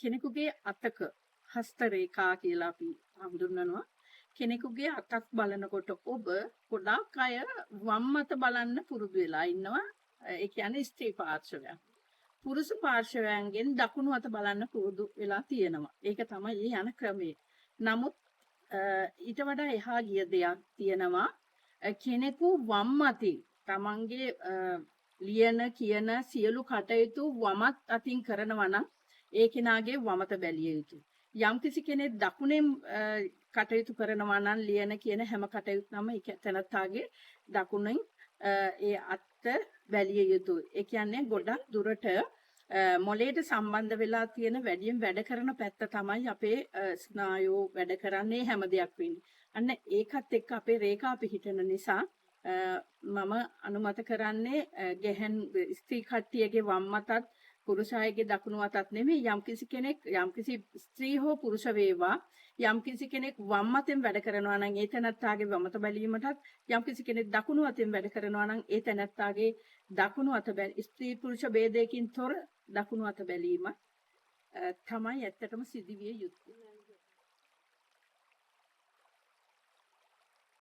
කෙනෙකුගේ අතක හස්ත රේඛා කියලා අපි හඳුන්වනවා. කෙනෙකුගේ අතක් බලනකොට ඔබ ගොඩාක් අය වම් අත බලන්න පුරුදු වෙලා ඉන්නවා. ඒ කියන්නේ ස්ත්‍රී පාර්ශවයන්. පුරුෂ පාර්ශවයන්ගෙන් දකුණු අත බලන්න පුරුදු වෙලා තියෙනවා. ඒක තමයි යන ක්‍රමය. නමුත් ඊට වඩා එහා ගිය දෙයක් තියෙනවා. කෙනෙකු වම් අතින් තමන්ගේ ලියන කියන සියලු කටයුතු වමත් අතින් කරනවා නම් ඒ කෙනාගේ වමත බැලිය යුතුයි. යම්කිසි කෙනෙක් දකුණෙන් කටයුතු කරනවා නම් ලියන කියන හැම කටයුත්තම තැනත්තාගේ දකුණෙන් ඒ අත්ත බැලිය යුතුයි. ඒ කියන්නේ ගොඩක් දුරට මොළයට සම්බන්ධ වෙලා තියෙන වැඩියෙන් වැඩ කරන පැත්ත තමයි අපේ ස්නායු වැඩ කරන්නේ හැම දෙයක් වෙන්නේ. අන්න ඒකත් එක්ක අපේ රේඛා පිහිටන නිසා මම අනුමත කරන්නේ ගැහැන් ස්ත්‍රී කට්ටියගේ වම් අතත් පුරුෂයාගේ දකුණු අතත් නෙමෙයි යම්කිසි කෙනෙක් යම්කිසි ස්ත්‍රී හෝ පුරුෂ වේවා යම්කිසි කෙනෙක් වම් අතෙන් වැඩ කරනවා නම් ඒ තැනත්තාගේ වමත බැලීමටත් යම්කිසි කෙනෙක් දකුණු අතෙන් වැඩ කරනවා නම් ඒ තැනත්තාගේ දකුණු අත ස්ත්‍රී පුරුෂ ભેදයකින් තොර දකුණු අත බැලීම තමයි ඇත්තටම සිදුවිය යුත්තේ.